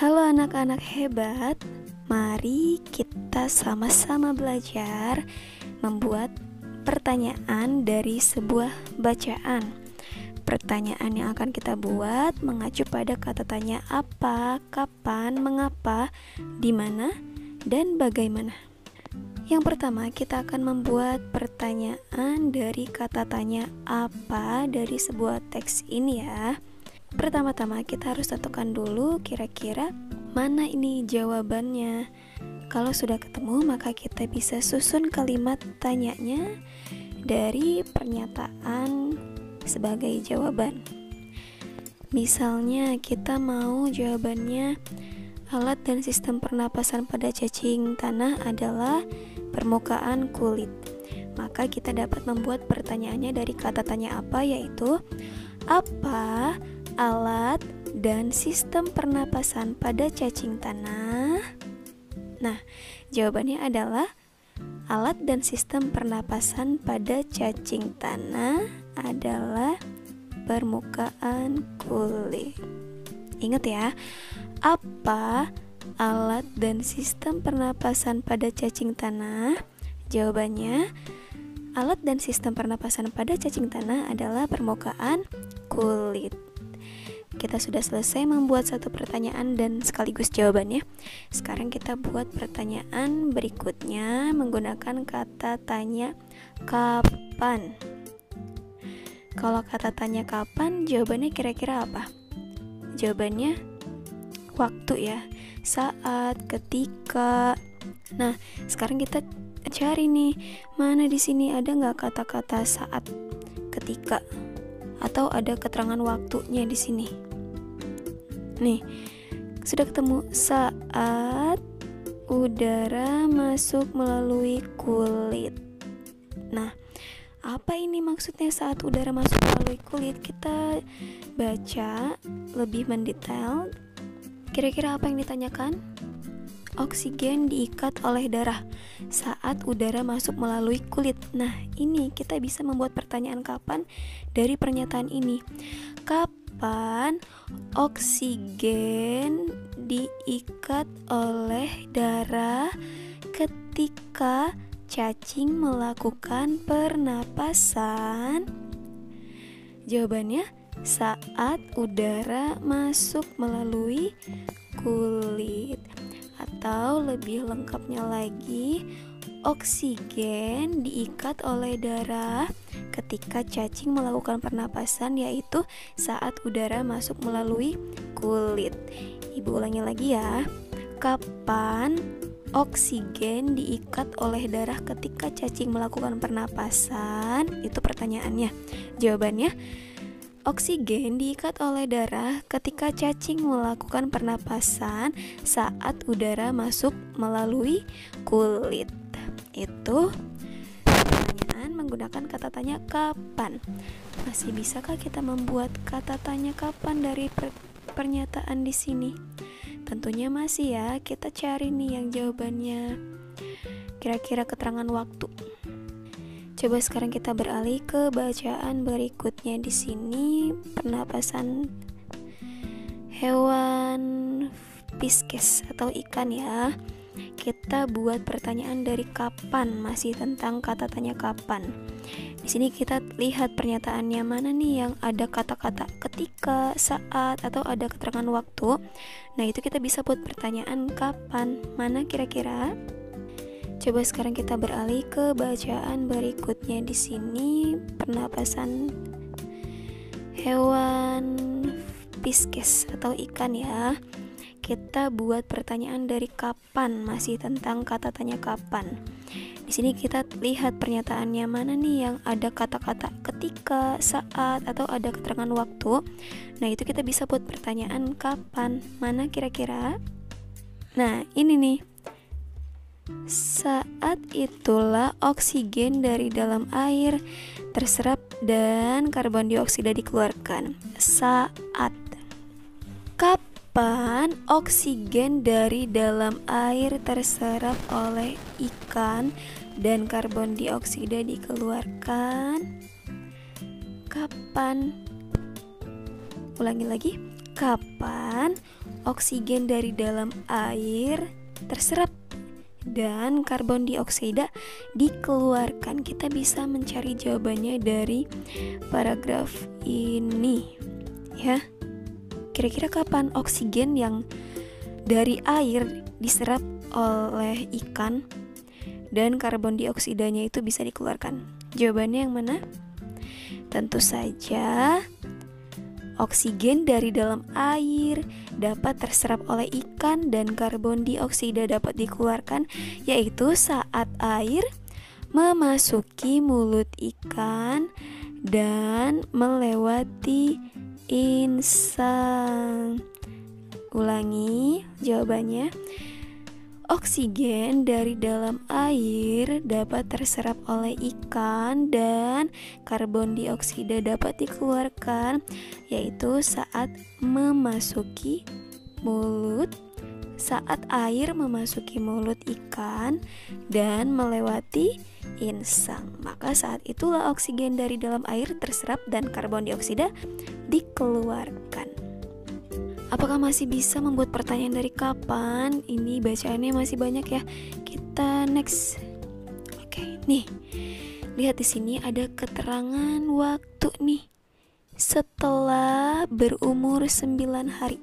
Halo anak-anak hebat, mari kita sama-sama belajar membuat pertanyaan dari sebuah bacaan. Pertanyaan yang akan kita buat mengacu pada kata tanya apa, kapan, mengapa, di mana, dan bagaimana. Yang pertama, kita akan membuat pertanyaan dari kata tanya apa dari sebuah teks ini ya. Pertama-tama kita harus tentukan dulu kira-kira mana ini jawabannya. Kalau sudah ketemu, maka kita bisa susun kalimat tanyanya dari pernyataan sebagai jawaban. Misalnya kita mau jawabannya alat dan sistem pernapasan pada cacing tanah adalah permukaan kulit. Maka kita dapat membuat pertanyaannya dari kata tanya apa, yaitu apa alat dan sistem pernapasan pada cacing tanah? Nah, jawabannya adalah alat dan sistem pernapasan pada cacing tanah adalah permukaan kulit. Ingat ya, apa alat dan sistem pernapasan pada cacing tanah? Jawabannya, alat dan sistem pernapasan pada cacing tanah adalah permukaan kulit. Kita sudah selesai membuat satu pertanyaan dan sekaligus jawabannya. Sekarang kita buat pertanyaan berikutnya menggunakan kata tanya kapan. Kalau kata tanya kapan, jawabannya kira-kira apa? Jawabannya waktu ya, saat, ketika. Nah, sekarang kita cari nih, mana di sini ada nggak kata-kata saat, ketika, atau ada keterangan waktunya di sini. Nih, sudah ketemu. Saat udara masuk melalui kulit. Nah, apa ini maksudnya saat udara masuk melalui kulit? Kita baca lebih mendetail. Kira-kira apa yang ditanyakan? Oksigen diikat oleh darah saat udara masuk melalui kulit. Nah, ini kita bisa membuat pertanyaan kapan dari pernyataan ini. Kapan oksigen diikat oleh darah ketika cacing melakukan pernapasan? Jawabannya, saat udara masuk melalui kulit. Atau lebih lengkapnya lagi, oksigen diikat oleh darah ketika cacing melakukan pernapasan, yaitu saat udara masuk melalui kulit. Ibu ulangi lagi ya. Kapan oksigen diikat oleh darah ketika cacing melakukan pernapasan? Itu pertanyaannya. Jawabannya, oksigen diikat oleh darah ketika cacing melakukan pernapasan saat udara masuk melalui kulit. Itu pertanyaan menggunakan kata tanya kapan. Masih bisakah kita membuat kata tanya kapan dari pernyataan di sini? Tentunya masih ya. Kita cari nih yang jawabannya. Kira-kira keterangan waktu. Coba sekarang kita beralih ke bacaan berikutnya. Di sini pernapasan hewan pisces atau ikan ya. Kita buat pertanyaan dari kapan, masih tentang kata tanya kapan. Di sini kita lihat pernyataannya, mana nih yang ada kata-kata ketika, saat, atau ada keterangan waktu. Nah, itu kita bisa buat pertanyaan kapan. Mana kira-kira? Coba sekarang kita beralih ke bacaan berikutnya. Di sini pernapasan hewan pisces atau ikan ya. Kita buat pertanyaan dari kapan, masih tentang kata tanya kapan. Di sini kita lihat pernyataannya, mana nih yang ada kata-kata ketika, saat, atau ada keterangan waktu. Nah, itu kita bisa buat pertanyaan kapan. Mana kira-kira? Nah, ini nih. Saat itulah oksigen dari dalam air terserap dan karbon dioksida dikeluarkan. Saat. Kapan oksigen dari dalam air terserap oleh ikan dan karbon dioksida dikeluarkan? Kapan? Ulangi lagi. kapan oksigen dari dalam air terserap dan karbon dioksida dikeluarkan? Kita bisa mencari jawabannya dari paragraf ini ya. Kira-kira kapan oksigen yang dari air diserap oleh ikan dan karbon dioksidanya itu bisa dikeluarkan? Jawabannya yang mana? Tentu saja oksigen dari dalam air dapat terserap oleh ikan dan karbon dioksida dapat dikeluarkan, yaitu saat air memasuki mulut ikan dan melewati insang. Ulangi jawabannya. Oksigen dari dalam air dapat terserap oleh ikan dan karbon dioksida dapat dikeluarkan, yaitu saat air memasuki mulut ikan dan melewati insang. Maka saat itulah oksigen dari dalam air terserap dan karbon dioksida dikeluarkan. Apakah masih bisa membuat pertanyaan dari kapan? Ini bacaannya masih banyak ya. Kita next. Oke, nih. Lihat di sini ada keterangan waktu nih. Setelah berumur 9 hari.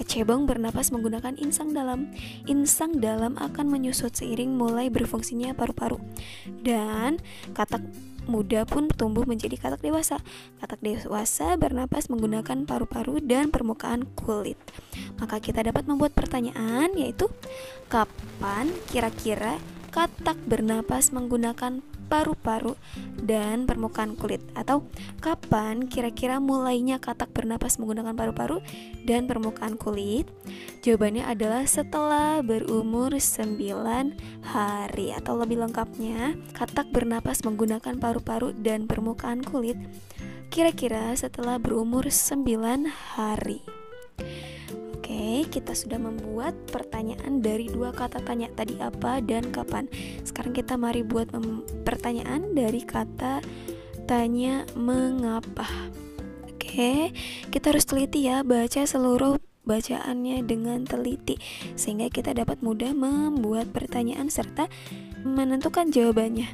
Kecebong bernapas menggunakan insang dalam. Insang dalam akan menyusut seiring mulai berfungsinya paru-paru. Dan katak muda pun tumbuh menjadi katak dewasa. Katak dewasa bernapas menggunakan paru-paru dan permukaan kulit. Maka kita dapat membuat pertanyaan, yaitu kapan kira-kira katak bernapas menggunakan paru-paru dan permukaan kulit, atau kapan kira-kira mulainya katak bernapas menggunakan paru-paru dan permukaan kulit? Jawabannya adalah setelah berumur 9 hari, atau lebih lengkapnya katak bernapas menggunakan paru-paru dan permukaan kulit kira-kira setelah berumur 9 hari. Oke, kita sudah membuat pertanyaan dari 2 kata tanya tadi, apa dan kapan. Sekarang kita mari buat pertanyaan dari kata tanya mengapa. Oke, kita harus teliti ya, baca seluruh bacaannya dengan teliti sehingga kita dapat mudah membuat pertanyaan serta menentukan jawabannya.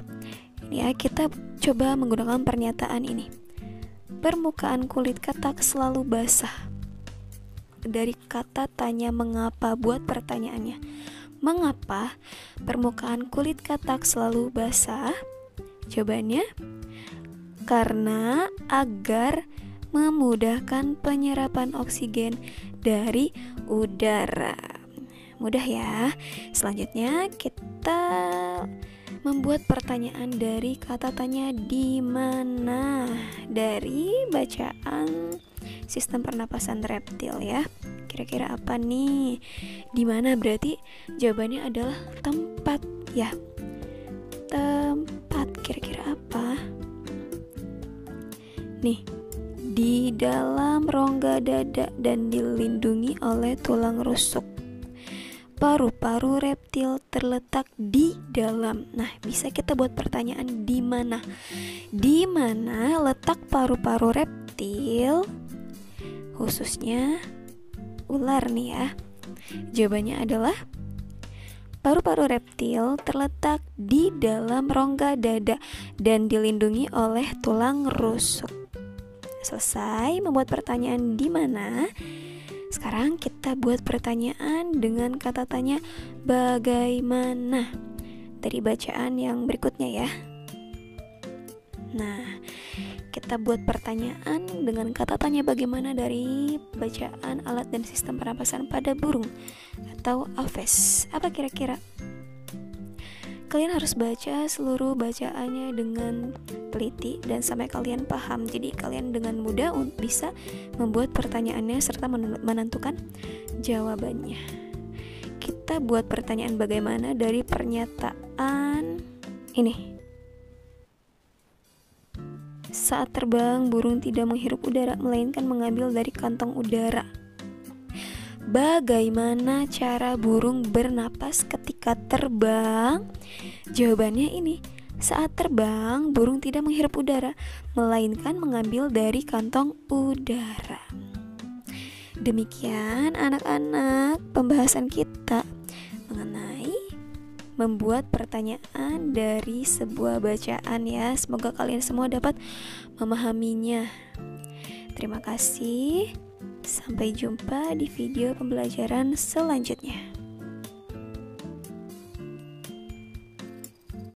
Ya, kita coba menggunakan pernyataan ini. Permukaan kulit katak selalu basah. Dari kata tanya mengapa, buat pertanyaannya. Mengapa permukaan kulit katak selalu basah? Jawabannya, karena agar memudahkan penyerapan oksigen dari udara. Mudah ya. Selanjutnya kita membuat pertanyaan dari kata tanya di mana, dari bacaan sistem pernapasan reptil ya. Kira-kira apa nih? Di mana berarti jawabannya adalah tempat ya. Tempat, kira-kira apa? Nih, di dalam rongga dada dan dilindungi oleh tulang rusuk. Paru-paru reptil terletak di dalam. Nah, bisa kita buat pertanyaan di mana? Di mana letak paru-paru reptil? Khususnya ular nih ya. Jawabannya adalah paru-paru reptil terletak di dalam rongga dada dan dilindungi oleh tulang rusuk. Selesai membuat pertanyaan di mana. Sekarang kita buat pertanyaan dengan kata tanya bagaimana dari bacaan yang berikutnya ya. Nah, kita buat pertanyaan dengan kata tanya bagaimana dari bacaan alat dan sistem pernapasan pada burung atau AFES. Apa kira-kira? Kalian harus baca seluruh bacaannya dengan teliti dan sampai kalian paham. Jadi kalian dengan mudah bisa membuat pertanyaannya serta menentukan jawabannya. Kita buat pertanyaan bagaimana dari pernyataan ini. Saat terbang, burung tidak menghirup udara, melainkan mengambil dari kantong udara. Bagaimana cara burung bernapas ketika terbang? Jawabannya ini. Saat terbang, burung tidak menghirup udara, melainkan mengambil dari kantong udara. Demikian anak-anak pembahasan kita mengenai membuat pertanyaan dari sebuah bacaan ya. Semoga kalian semua dapat memahaminya. Terima kasih. Sampai jumpa di video pembelajaran selanjutnya.